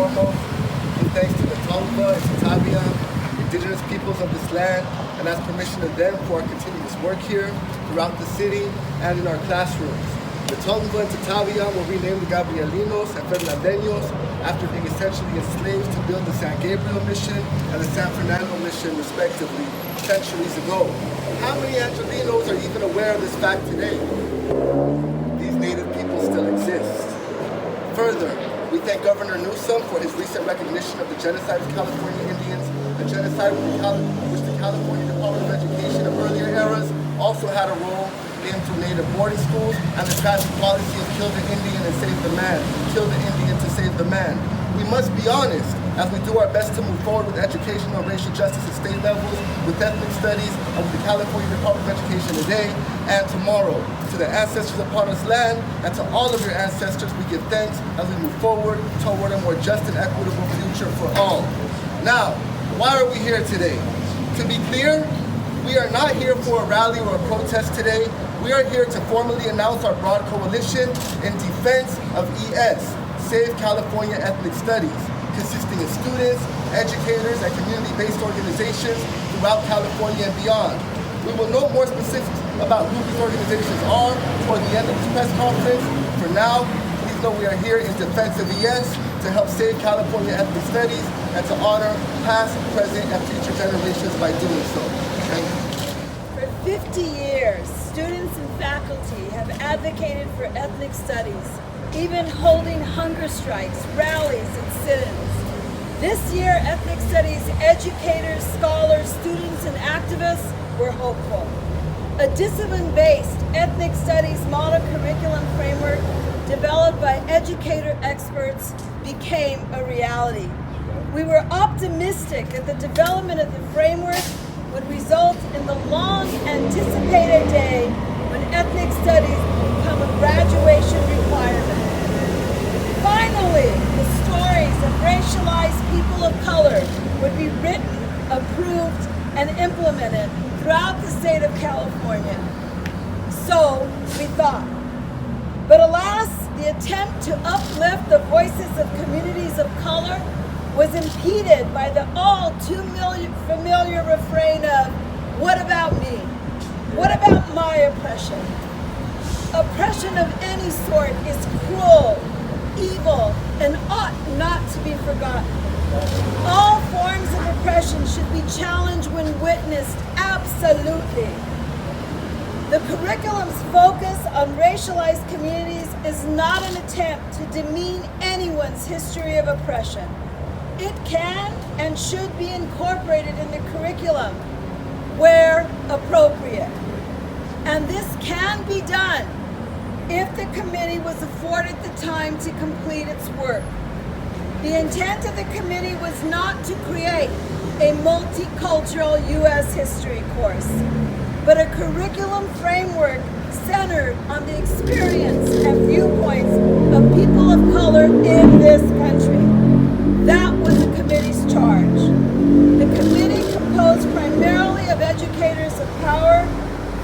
foremost, give thanks to the Tongva and Tatavia, indigenous peoples of this land, and ask permission of them for our continuous work here, throughout the city, and in our classrooms. The Tongva and Tatavia were renamed the Gabrielinos and Fernandeños after being essentially enslaved to build the San Gabriel mission and the San Fernando mission, respectively, centuries ago. How many Angelinos are even aware of this fact today? These native people still exist. Further, we thank Governor Newsom for his recent recognition of the genocide of California Indians, a genocide which the California Department of Education of earlier eras also had a role in through native boarding schools and the tragic policy of kill the Indian and save the man, kill the Indian to save the man. We must be honest as we do our best to move forward with education on racial justice at state levels, with ethnic studies, and with the California Department of Education today and tomorrow. To the ancestors upon this land and to all of your ancestors, we give thanks as we move forward toward a more just and equitable future for all. Now, why are we here today? To be clear, we are not here for a rally or a protest today. We are here to formally announce our broad coalition in defense of ES, Save California Ethnic Studies, consisting of students, educators, and community-based organizations throughout California and beyond. We will know more specifics about who these organizations are toward the end of this press conference. For now, please know we are here in defense of ES to help save California ethnic studies and to honor past, present, and future generations by doing so. Thank you. For 50 years, students and faculty have advocated for ethnic studies, even holding hunger strikes, rallies, and sit-ins. This year, ethnic studies educators, scholars, students, and activists were hopeful. A discipline-based ethnic studies model curriculum framework developed by educator experts became a reality. We were optimistic that the development of the framework would result in the long-anticipated day when ethnic studies would become a graduation requirement. Finally, the stories of racialized people of color would be written, approved, and implemented throughout the state of California. So we thought. But alas, the attempt to uplift the voices of communities of color was impeded by the all too familiar refrain of, what about me? What about my oppression? Oppression of any sort is cruel, evil, and ought not to be forgotten. All forms of oppression should be challenged when witnessed, absolutely. The curriculum's focus on racialized communities is not an attempt to demean anyone's history of oppression. It can and should be incorporated in the curriculum where appropriate. And this can be done if the committee was afforded the time to complete its work. The intent of the committee was not to create a multicultural U.S. history course, but a curriculum framework centered on the experience and viewpoints of people of color in this country. That was the committee's charge. The committee, composed primarily of educators of power,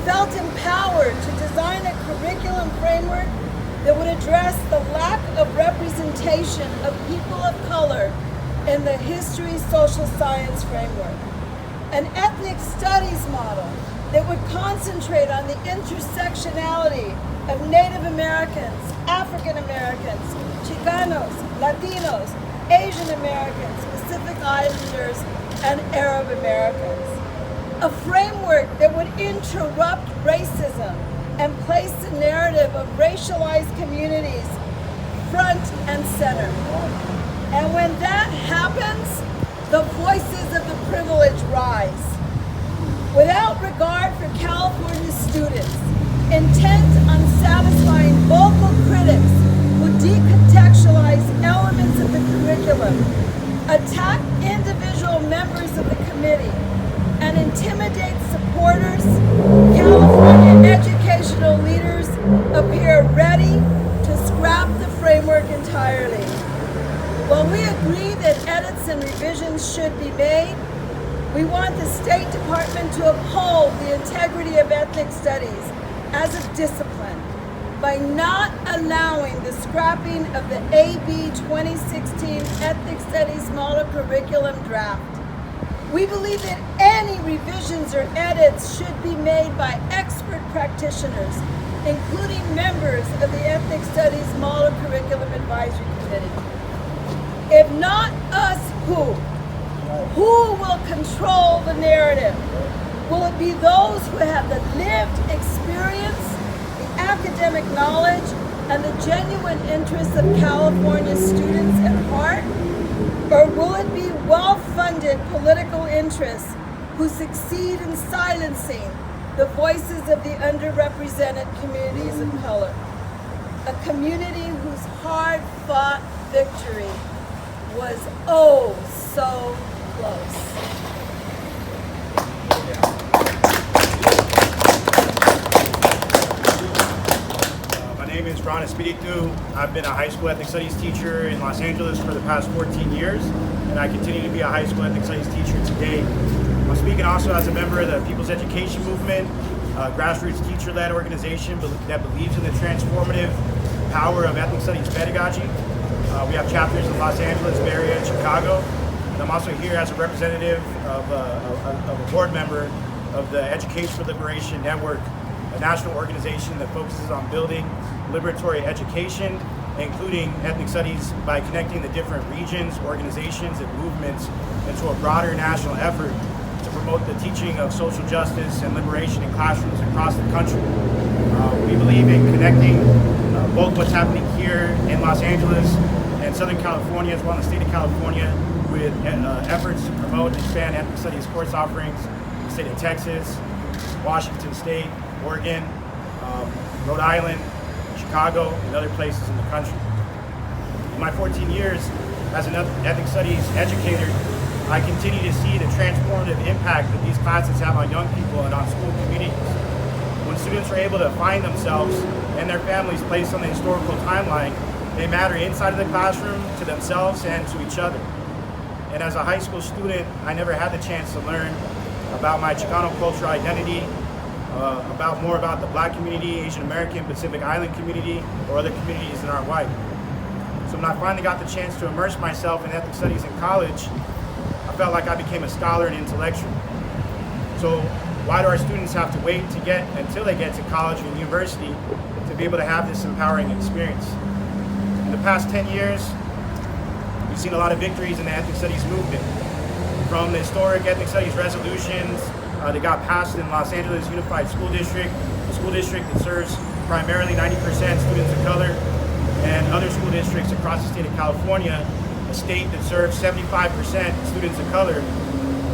felt empowered to design a curriculum framework that would address the lack of representation of people of color in the history social science framework. An ethnic studies model that would concentrate on the intersectionality of Native Americans, African Americans, Chicanos, Latinos, Asian Americans, Pacific Islanders, and Arab Americans. A framework that would interrupt racism and place the narrative of racialized communities front and center. And when that happens, the voices of the privileged rise. Without regard for California students, intent on satisfying vocal critics who decontextualize elements of the curriculum, attack individual members of the committee, and intimidate supporters, California educational leaders appear ready to scrap the framework entirely. While we agree that edits and revisions should be made, we want the State Department to uphold the integrity of ethnic studies as a discipline by not allowing the scrapping of the AB 2016 Ethnic Studies Model Curriculum draft. We believe that any revisions or edits should be made by expert practitioners, including members of the Ethnic Studies Model Curriculum Advisory Committee. If not us, who? Who will control the narrative? Will it be those who have the lived experience, the academic knowledge, and the genuine interests of California students at heart? Or will it be well-funded political interests who succeed in silencing the voices of the underrepresented communities of color? A community whose hard-fought victory was oh so close. My name is Ron Espiritu. I've been a high school ethnic studies teacher in Los Angeles for the past 14 years, and I continue to be a high school ethnic studies teacher today. I'm speaking also as a member of the People's Education Movement, a grassroots teacher-led organization that believes in the transformative power of ethnic studies pedagogy. We have chapters in Los Angeles, Bay Area, and Chicago. And I'm also here as a representative of a board member of the Education for Liberation Network, a national organization that focuses on building liberatory education, including ethnic studies, by connecting the different regions, organizations, and movements into a broader national effort to promote the teaching of social justice and liberation in classrooms across the country. We believe in connecting both what's happening here in Los Angeles and Southern California, as well as the state of California, with efforts to promote and expand ethnic studies course offerings in the state of Texas, Washington State, Oregon, Rhode Island, Chicago, and other places in the country. In my 14 years as an ethnic studies educator, I continue to see the transformative impact that these classes have on young people and on school communities. When students are able to find themselves and their families placed on the historical timeline, they matter inside of the classroom, to themselves, and to each other. And as a high school student, I never had the chance to learn about my Chicano cultural identity, more about the Black community, Asian American, Pacific Island community, or other communities that aren't white. So when I finally got the chance to immerse myself in ethnic studies in college, I felt like I became a scholar and intellectual. So why do our students have to wait until they get to college and university to be able to have this empowering experience? In the past 10 years, we've seen a lot of victories in the ethnic studies movement. From the historic ethnic studies resolutions that got passed in Los Angeles Unified School District, a school district that serves primarily 90% students of color, and other school districts across the state of California, a state that serves 75% students of color.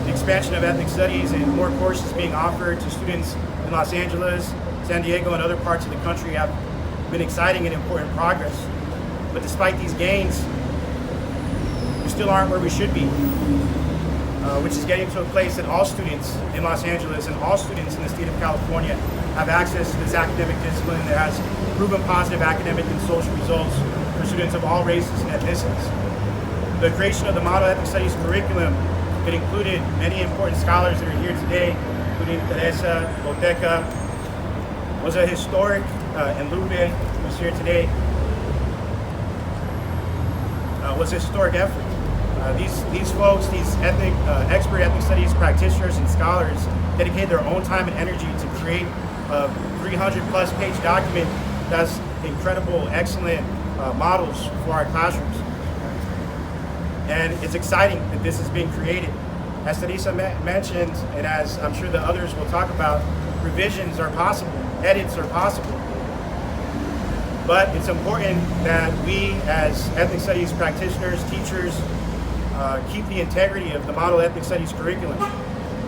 The expansion of ethnic studies and more courses being offered to students in Los Angeles, San Diego, and other parts of the country have been exciting and important progress. But despite these gains, we still aren't where we should be, which is getting to a place that all students in Los Angeles and all students in the state of California have access to this academic discipline that has proven positive academic and social results for students of all races and ethnicities. The creation of the Model Ethnic Studies curriculum that included many important scholars that are here today, including Teresa, Boteca, was a historic, and Lupe, who's here today, was a historic effort. These folks, these expert ethnic studies practitioners and scholars dedicated their own time and energy to create a 300+ page document that's incredible, excellent models for our classrooms. And it's exciting that this is being created. As Teresa mentioned, and as I'm sure the others will talk about, revisions are possible, edits are possible. But it's important that we as ethnic studies practitioners, teachers, keep the integrity of the Model Ethnic Studies curriculum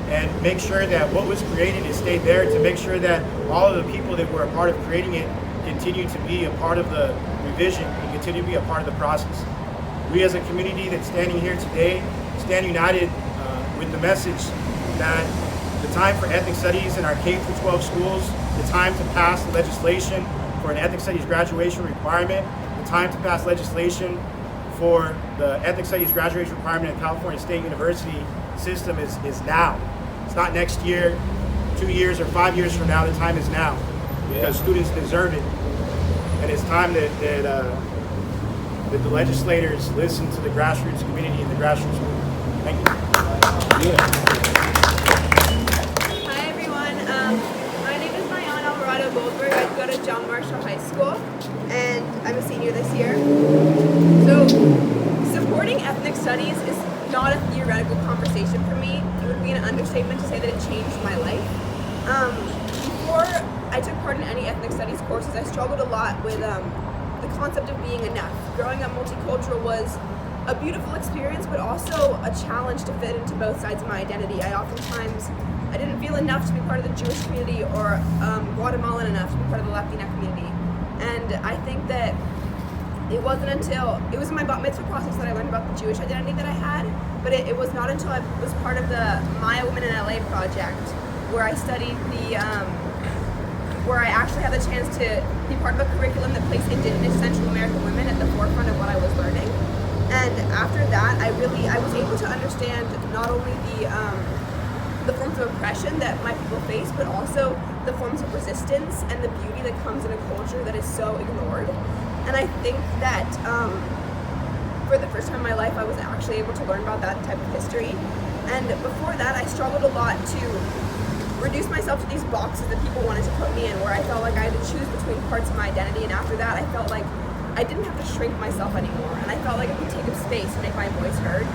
and make sure that what was created is stayed there, to make sure that all of the people that were a part of creating it continue to be a part of the revision and continue to be a part of the process. We as a community that's standing here today stand united with the message that the time for ethnic studies in our K-12 schools, the time to pass the legislation for an ethnic studies graduation requirement, the time to pass legislation for the ethnic studies graduation requirement in California State University system is now. It's not next year, 2 years, or 5 years from now. The time is now, because students deserve it. and it's time that the legislators listen to the grassroots community and the grassroots movement. Thank you. Hi everyone, my name is Mayan Alvarado Goldberg. I go to John Marshall High School and I'm a senior this year. So supporting ethnic studies is not a theoretical conversation for me. It would be an understatement to say that it changed my life. Before I took part in any ethnic studies courses, I struggled a lot with the concept of being enough. Growing up multicultural was a beautiful experience, but also a challenge to fit into both sides of my identity. I didn't feel enough to be part of the Jewish community or Guatemalan enough to be part of the Latina community. And I think that it wasn't until, it was in my bat mitzvah process that I learned about the Jewish identity that I had, but it was not until I was part of the Maya Women in LA project where I studied where I actually had the chance to be part of a curriculum that placed Indigenous Central American women at the forefront of what I was learning. And after that, I was able to understand not only the forms of oppression that my people face, but also the forms of resistance and the beauty that comes in a culture that is so ignored. And I think that for the first time in my life, I was actually able to learn about that type of history. And before that, I struggled a lot to reduce myself to these boxes that people wanted to put me in, where I felt like I had to choose between parts of my identity, and after that I felt like I didn't have to shrink myself anymore, and I felt like I could take up space and make my voice heard.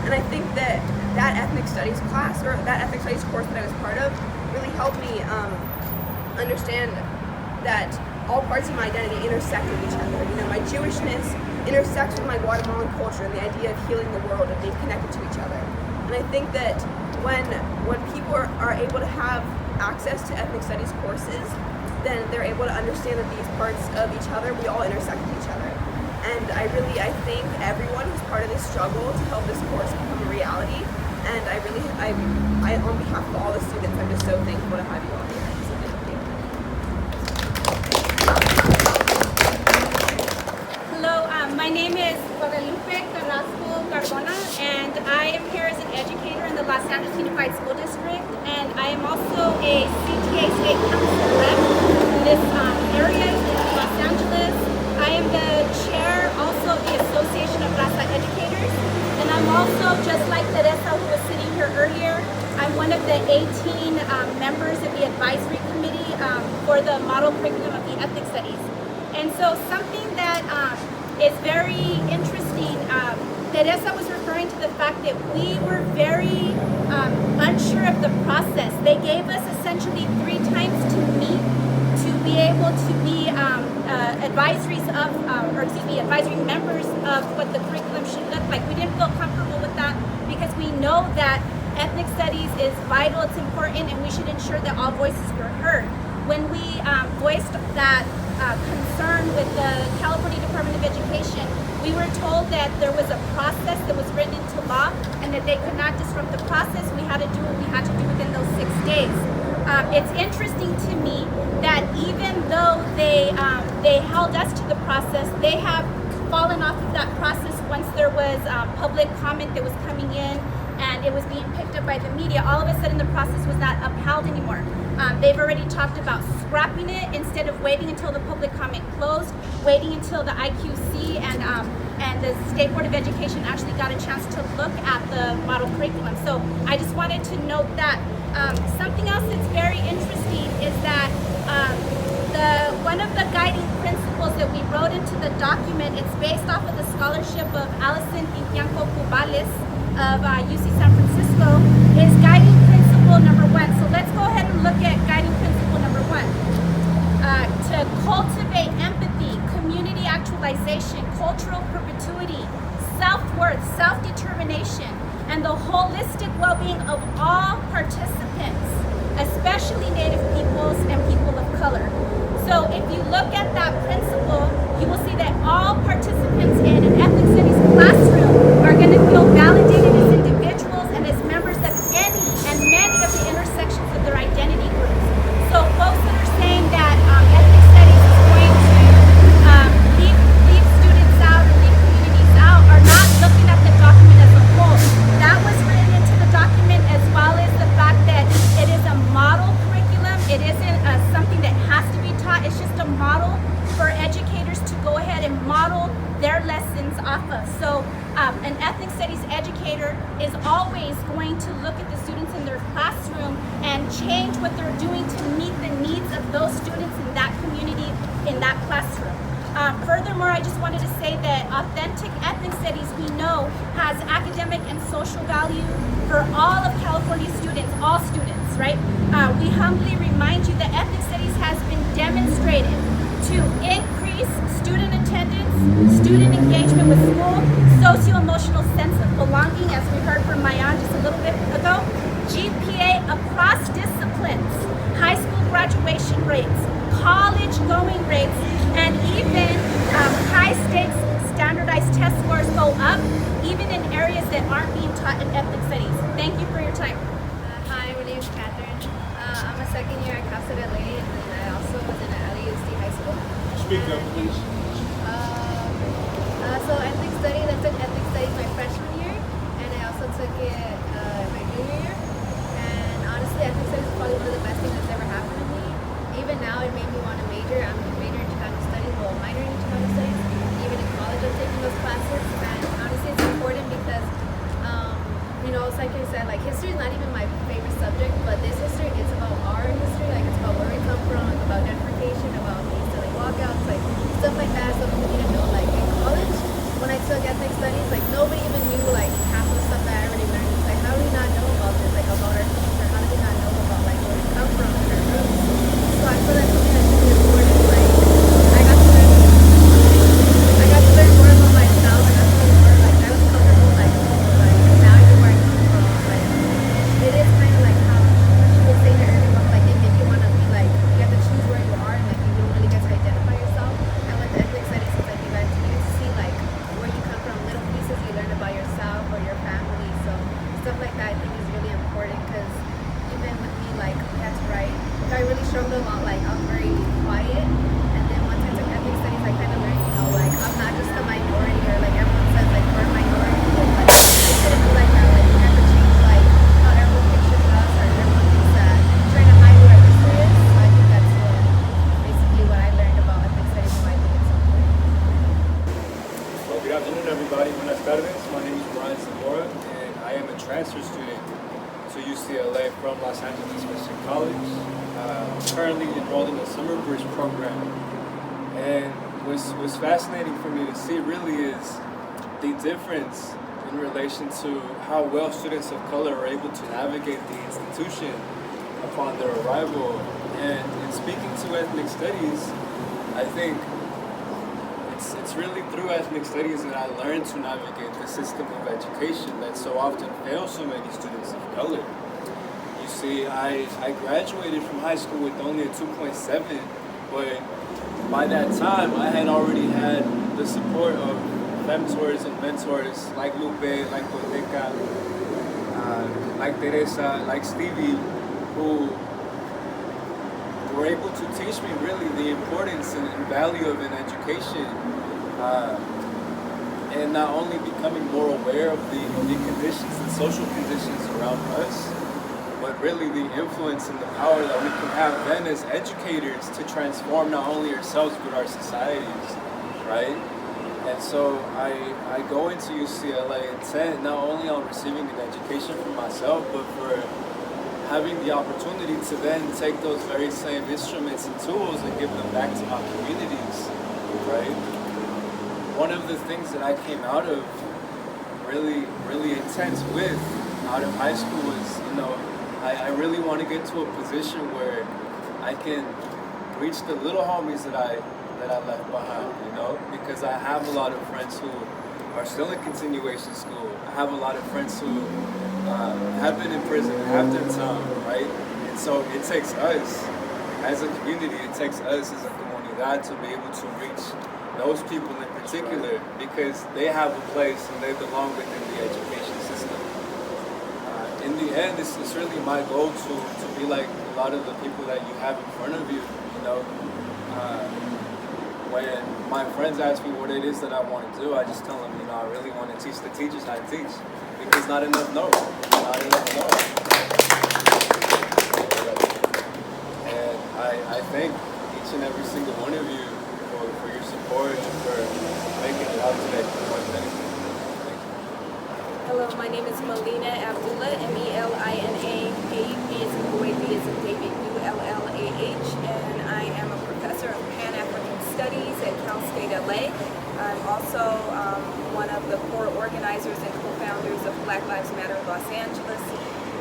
And I think that ethnic studies class, or that ethnic studies course that I was part of, really helped me understand that all parts of my identity intersect with each other. You know, my Jewishness intersects with my Guatemalan culture and the idea of healing the world and being connected to each other. And I think that when people are able to have access to ethnic studies courses, then they're able to understand that these parts of each other, we all intersect with each other. And I thank everyone who's part of this struggle to help this course become a reality. And I on behalf of all the students, I'm just so thankful to have you all here. So thank you. Hello, my name is Guadalupe Carrasco Cardona, and I am here as an educator in the Los Angeles Unified School District, and I am also a CTA State Council rep in this area in Los Angeles. I am the chair also of the Association of Raza Educators, and I'm also, just like Teresa who was sitting here earlier, I'm one of the 18 members of the advisory committee for the model curriculum of the ethnic studies. And so something that is very interesting, Teresa was referring to the fact that we were very unsure of the process. They gave us essentially 3 times to meet to be able to be advisory members of what the curriculum should look like. We didn't feel comfortable with that because we know that ethnic studies is vital, it's important, and we should ensure that all voices were heard. When we voiced that concern with the California Department of Education, we were told that there was a process that was written into law and that they could not disrupt the process. We had to do what we had to do within those 6 days. It's interesting to me that even though they held us to the process, they have fallen off of that process once there was public comment that was coming in and it was being picked up by the media. All of a sudden the process was not upheld anymore. They've already talked about scrapping it instead of waiting until the public comment closed, waiting until the IQC and the State Board of Education actually got a chance to look at the model curriculum. So I just wanted to note that. Something else that's very interesting is that one of the guiding principles that we wrote into the document, it's based off of the scholarship of Alison Inquianco Cubales of UC San Francisco, is guiding principle number 1. So let's go ahead and look at guiding principle number 1. To cultivate empathy, community actualization, cultural perpetuity, self-worth, self-determination, and the holistic well-being of all participants, especially Native peoples and people of color. So if you look at that principle, you will see that all participants in an ethnic studies classroom are going to feel validated as individuals and as members of any and many of the intersections of their identity groups. So folks that are saying that ethnic studies is going to leave students out or leave communities out are not looking at the document as a whole. That was written into the document, as well as the fact that it is a model curriculum. It isn't something that has to be taught. It's just a model for educators their lessons off of. So an ethnic studies educator is always going to look at the students in their classroom and change what they're doing to meet the needs of those students in that community, in that classroom. Furthermore, I just wanted to say that authentic ethnic studies, we know, has academic and social value for all of California students, all students, right? We humbly remind you that ethnic studies has been demonstrated to increase student attendance, student engagement with school, socio-emotional sense of belonging, as we heard from Mayan just a little bit ago, GPA across disciplines, high school graduation rates, college going rates, and even high-stakes standardized test scores go up, even in areas that aren't being taught in ethnic studies. Thank you for your time. Hi, my name is Catherine. I'm a second year at Cal State LA, and I also was in LAUSD High School. Speak up, please. So ethnic studies, I took ethnic studies my freshman year, and I also took it my junior year. And honestly, ethnic studies is probably one of the best things that's ever happened to me. Even now, it made me want to major. I'm a major in Chicano studies, well, minor in Chicano studies. Even in college, I'm taking those classes. And honestly, it's important because, you know, it's like I said, like history is not even my favorite subject, but this history, it's about our history. Like it's about where we come from, it's about gentrification, about like walkouts, like stuff like that. So we need to know, like in college, when I took ethnic studies, like nobody even knew like half the stuff that I already learned. It's like, how do we not know about this? Like about our culture? How do we not know about like where we come from and our roots? So I feel that's something that's really important. Like I got to learn more about myself, and that's really more like I was comfortable like now I know where I come from. Like it is kind of like how people say that everyone like they make you want to be like you have to choose where you are, and like you don't really get to identify yourself. And with the ethnic studies, it's like you get to see like where you come from, little pieces you learn about yourself or your family. So stuff like that I think is really important because even with me, like we had to write. I really struggled a lot. Like I'm very quiet, and then once I took ethnic studies, I kind of learned, you know, like I'm not just a minority or like everyone says like we're a minority. But like I shouldn't be like that. Like we have to change like how everyone pictures us or everyone thinks that trying to hide who our history is. So I think that's basically what I learned about ethnic studies and why I think it's so important. Well, good afternoon, everybody. Buenas tardes. My name is Brian Zamora, and I am a transfer student to UCLA from Los Angeles Christian College. I'm currently enrolled in the Summer Bridge program. And what's fascinating for me to see really is the difference in relation to how well students of color are able to navigate the institution upon their arrival. And in speaking to ethnic studies, I think it's really through ethnic studies that I learned to navigate the system of education that so often fails so many students of color. You see, I graduated from high school with only a 2.7, but by that time I had already had the support of mentors and mentors like Lupe, like Boteca, like Teresa, like Stevie, who were able to teach me really the importance and value of an education, and not only becoming more aware of the conditions, the social conditions around us, but really the influence and the power that we can have then as educators to transform not only ourselves but our societies, right? And so I go into UCLA intent not only on receiving an education for myself, but for having the opportunity to then take those very same instruments and tools and give them back to my communities, right? One of the things that I came out of really intense with out of high school was, you know, I really want to get to a position where I can reach the little homies that I left behind, you know, because I have a lot of friends who are still in continuation school. I have a lot of friends who have been in prison, have done time, right? And so it takes us as a community, it takes us as a comunidad to be able to reach those people in particular because they have a place and they belong within the education system. In the end, it's really my goal to be like a lot of the people that you have in front of you, you know. When my friends ask me what it is that I want to do, I just tell them, you know, I really want to teach the teachers how to teach because not enough know. Not enough know. And I thank each and every single one of you for your support and for making it today. Thank you. Hello, my name is Melina Abdullah, Melina, A-B as in boy, B as in David, U-L-L-A-H, and I am a professor of Pan-African Studies at Cal State LA. I'm also one of the core organizers and co-founders of Black Lives Matter Los Angeles,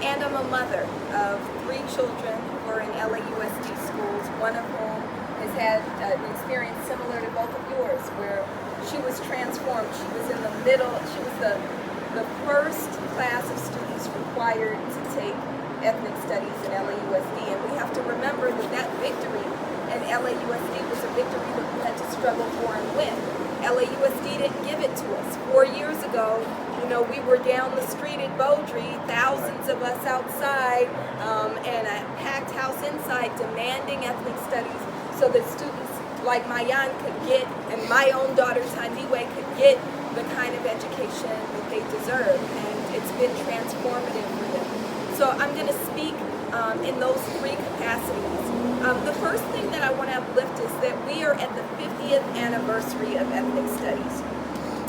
and I'm a mother of 3 children who are in LAUSD schools, one of whom has had an experience similar to both of yours, where she was transformed. She was in the middle, she was the first class of students required to take ethnic studies in LAUSD, and we have to remember that that victory in LAUSD was a victory that we had to struggle for and win. LAUSD didn't give it to us. 4 years ago, you know, we were down the street at Beaudry, thousands of us outside, and a packed house inside demanding ethnic studies so that students like Mayan could get, and my own daughter Tandiwe could get the kind of education that they deserve, and it's been transformative for them. So I'm going to speak in those 3 capacities. The first thing that I want to uplift is that we are at the 50th anniversary of ethnic studies,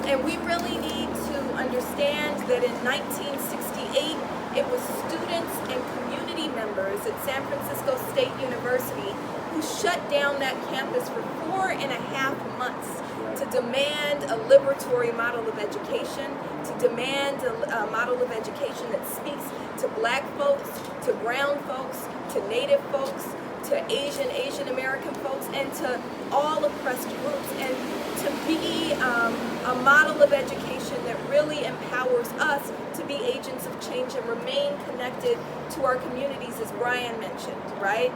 and we really need to understand that in 1968 it was students and community members at San Francisco State University who shut down that campus for 4.5 months to demand a liberatory model of education, to demand a model of education that speaks to Black folks, to brown folks, to Native folks, to Asian American folks, and to all oppressed groups, and to be a model of education that really empowers us to be agents of change and remain connected to our communities, as Brian mentioned, right?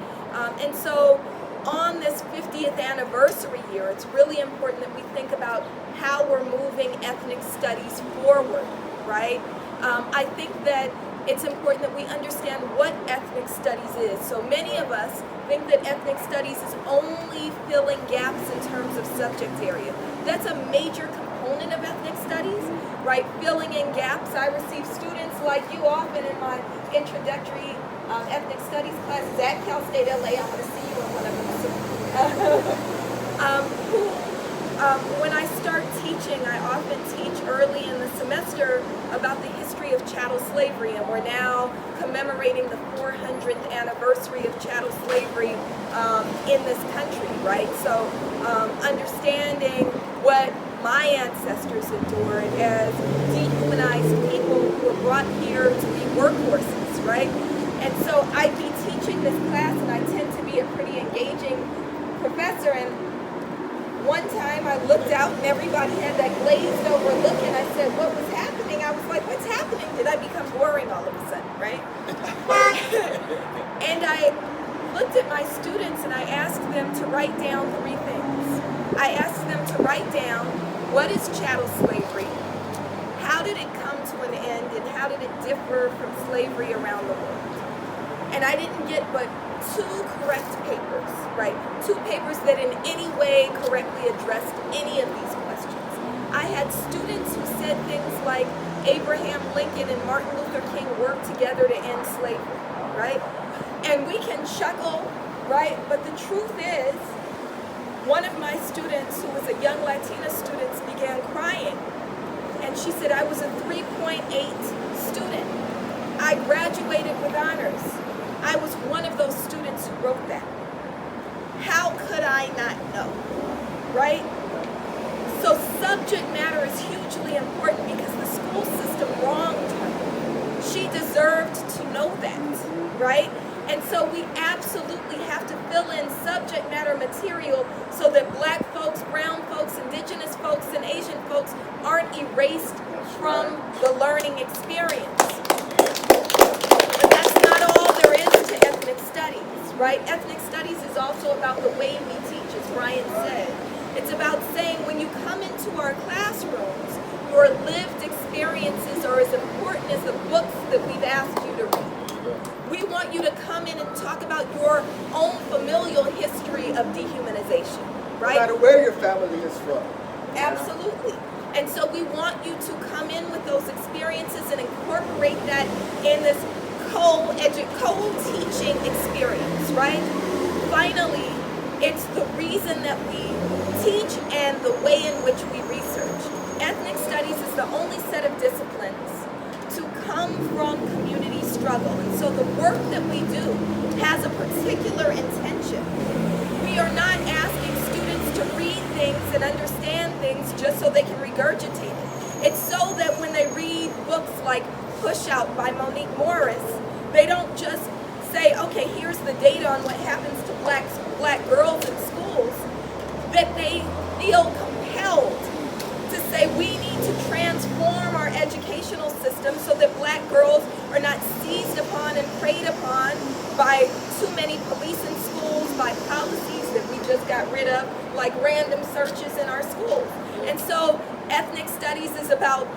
And so on this 50th anniversary year, it's really important that we think about how we're moving ethnic studies forward, right? I think that it's important that we understand what ethnic studies is. So many of us think that ethnic studies is only filling gaps in terms of subject area. That's a major component of ethnic studies, right? Filling in gaps. I receive students like you often in my introductory ethnic studies classes at Cal State LA. I'm going to see you in one of them soon. When I start teaching, I often teach early in the semester about the history of chattel slavery, and we're now commemorating the 400th anniversary of chattel slavery in this country, right? So understanding what my ancestors endured as dehumanized people who were brought here to be workhorses, right? And so I'd be teaching this class, and I tend to be a pretty engaging professor, and one time I looked out and everybody had that glazed over look, and I said, what was happening? I was like, what's happening? Did I become boring all of a sudden, right? And I looked at my students and I asked them to write down 3 things. I asked them to write down, what is chattel slavery? How did it come to an end, and how did it differ from slavery around the world? And I didn't get but 2 correct papers, right? 2 papers that in any way correctly addressed any of these questions. I had students who said things like Abraham Lincoln and Martin Luther King worked together to end slavery, right? And we can chuckle, right? But the truth is, one of my students, who was a young Latina student, began crying. And she said, I was a 3.8 student. I graduated with honors. I was one of those students who wrote that. How could I not know, right? So subject matter is hugely important because the school system wronged her. She deserved to know that, right? And so we absolutely have to fill in subject matter material so that Black folks, brown folks, indigenous folks, and Asian folks aren't erased from the learning experience. But that's not all there is to ethnic studies, right? Ethnic studies is also about the way we teach, as Brian said. It's about saying when you come into our classrooms, your lived experiences are as important as the books that we've asked you to read. We want you to come in and talk about your own familial history of dehumanization, right? No matter where your family is from. Absolutely. And so we want you to come in with those experiences and incorporate that in this co-teaching experience, right? Finally, it's the reason that we teach and the way in which we research. struggle. And so the work that we do has a particular intention. We are not asking students to read things and understand things just so they can regurgitate it. It's so that when they read books like Push Out by Monique Morris, they don't just say, okay, here's the data on what happens to black girls in schools, that they feel compelled to say we need to transform our educational system so that black girls are not seized upon and preyed upon by too many police in schools, by policies that we just got rid of, like random searches in our schools. And so ethnic studies is about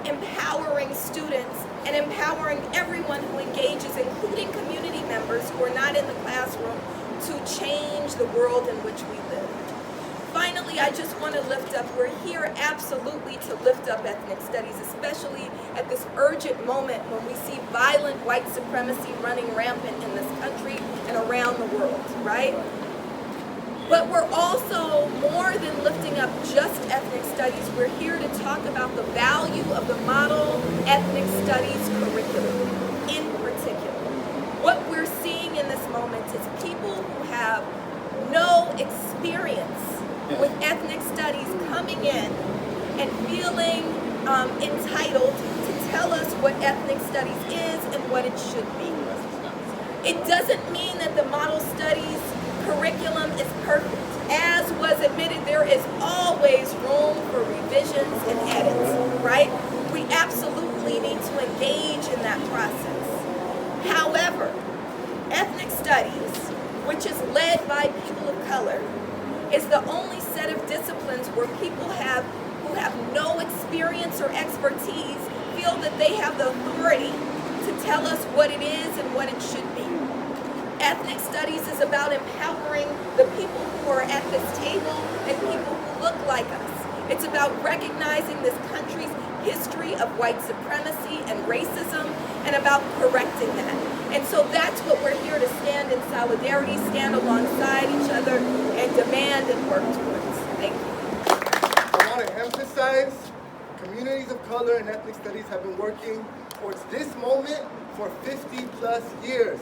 empowering students and empowering everyone who engages, including community members who are not in the classroom, to change the world in which we live. Finally, I just want to lift up, we're here absolutely to lift up ethnic studies, especially at this urgent moment when we see violent white supremacy running rampant in this country and around the world, right? But we're also, more than lifting up just ethnic studies, we're here to talk about the value of the model ethnic studies curriculum in particular. What we're seeing in this moment is people who have no experience with ethnic studies coming in and feeling entitled to tell us what ethnic studies is and what it should be. It doesn't mean that the model studies curriculum is perfect. As was admitted, there is always room for revisions and edits, right? We absolutely need to engage in that process. However, ethnic studies, which is led by people of color, is the only set of disciplines where people who have no experience or expertise feel that they have the authority to tell us what it is and what it should be. Ethnic studies is about empowering the people who are at this table and people who look like us. It's about recognizing this country's history of white supremacy and racism and about correcting that. And so that's what we're here to stand in solidarity, stand alongside each other, and demand and work towards. Thank you. I want to emphasize communities of color and ethnic studies have been working towards this moment for 50 plus years,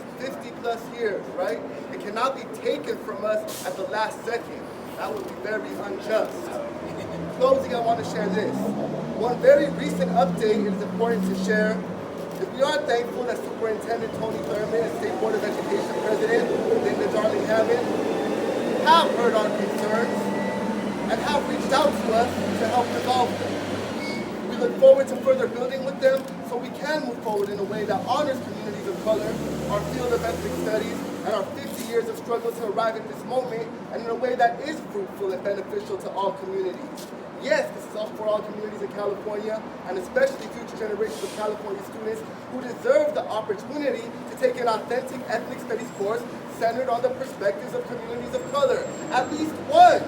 right? It cannot be taken from us at the last second. That would be very unjust. In closing, I want to share this. One very recent update it is important to share is we are thankful that Superintendent Tony Thurmond and State Board of Education President Linda Darling-Hammond have heard our concerns and have reached out to us to help resolve them. We look forward to further building with them so we can move forward in a way that honors communities of color, our field of ethnic studies, and our 50 years of struggle to arrive at this moment, and in a way that is fruitful and beneficial to all communities. Yes, this is all for all communities in California, and especially future generations of California students who deserve the opportunity to take an authentic ethnic studies course centered on the perspectives of communities of color. At least one,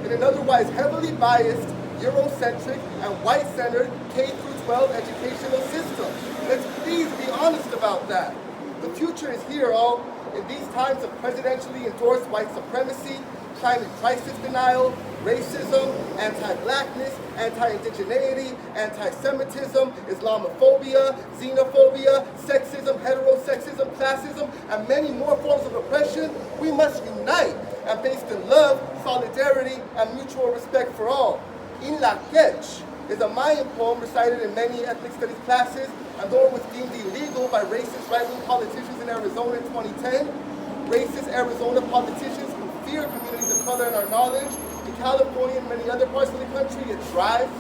in an otherwise heavily biased, Eurocentric, and white-centered K-12 educational system. Let's please be honest about that. The future is here, all. In these times of presidentially endorsed white supremacy, climate crisis denial, racism, anti-blackness, anti-indigeneity, anti-Semitism, Islamophobia, xenophobia, sexism, heterosexism, classism, and many more forms of oppression, we must unite and based in love, solidarity, and mutual respect for all. In La Quech is a Mayan poem recited in many ethnic studies classes, and though it was deemed illegal by racist right-wing politicians in Arizona in 2010, racist Arizona politicians who fear communities of color and our knowledge, in California and many other parts of the country, it thrives.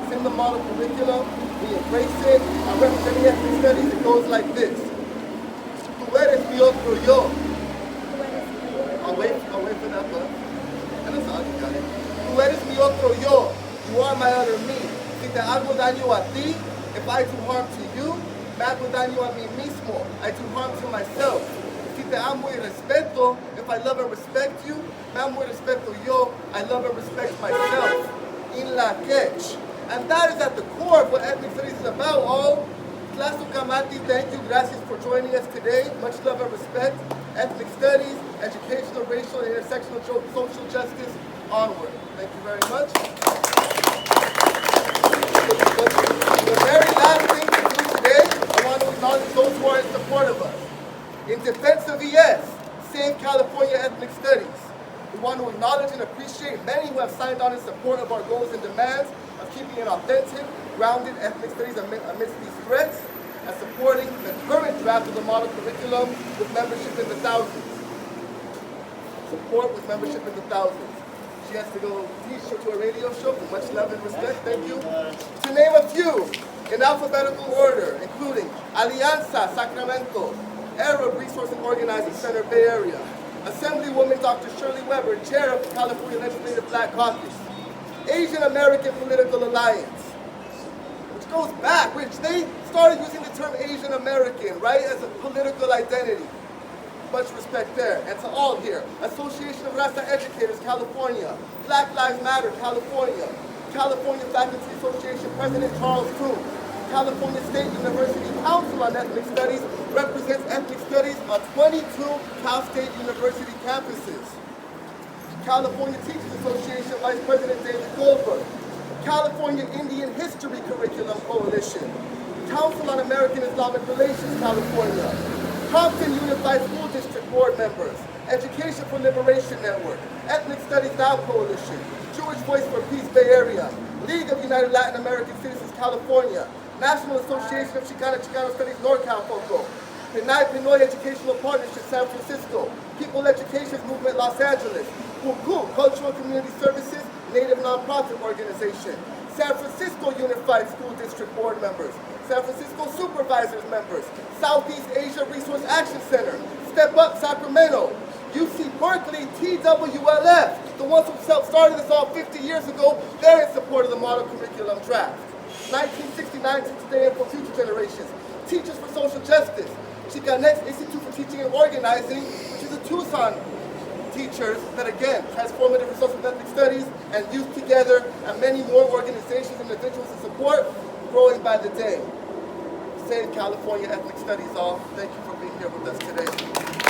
It's in the model curriculum. We embrace it. And representing ethnic studies, it goes like this. Tú eres mi otro yo. I'll wait for that one. And that's all you got it. Tú eres mi otro yo. You are my other me. Si te hago daño a ti, if I do harm to you, me hago daño a mí mismo. I do harm to myself. Si te amo y respeto, if I love and respect you, me amo y respeto yo, I love and respect myself. In La Quech. And that is at the core of what ethnic studies is about, all. Claso Kamati, thank you, gracias for joining us today. Much love and respect. Ethnic studies, educational, racial, and intersectional social justice, onward. Thank you very much. The very last thing to do today, I want to acknowledge those who are In defense of ES, Save California Ethnic Studies, we want to acknowledge and appreciate many who have signed on in support of our goals and demands of keeping an authentic, grounded ethnic studies amidst these threats, and supporting the current draft of the model curriculum with membership in the thousands. Support with membership in the thousands. She has to go teach to a radio show with much love and respect. Thank you. To name a few, in alphabetical order, including Alianza, Sacramento, Arab Resource and Organizing Center, Bay Area, Assemblywoman Dr. Shirley Weber, Chair of the California Legislative Black Caucus, Asian American Political Alliance, which goes back, which they started using the term Asian American, right, as a political identity. Much respect there. And to all here, Association of Rasta Educators, California, Black Lives Matter, California, California Faculty Association President Charles Kuhn, California State University Council on Ethnic Studies represents ethnic studies on 22 Cal State University campuses. California Teachers Association Vice President David Goldberg, California Indian History Curriculum Coalition, Council on American Islamic Relations, California, Compton Unified School District Board members, Education for Liberation Network, Ethnic Studies Now Coalition, Jewish Voice for Peace Bay Area, League of United Latin American Citizens California, National Association of Chicano Studies NorCal Foco, Pinay Pinoy Educational Partnership San Francisco, People Education Movement Los Angeles, Puku Cultural Community Services Native Nonprofit Organization, San Francisco Unified School District Board members, San Francisco Supervisors members, Southeast Asia Resource Action Center, Step Up Sacramento, UC Berkeley, TWLF, the ones who started this all 50 years ago, they're in support of the model curriculum draft. 1969 to today and for future generations. Teachers for Social Justice, Chicanx Institute for Teaching and Organizing, which is a Tucson teachers that again, transformative results of ethnic studies and Youth Together and many more organizations and individuals in support, growing by the day. Save California Ethnic Studies all. Thank you for being here with us today.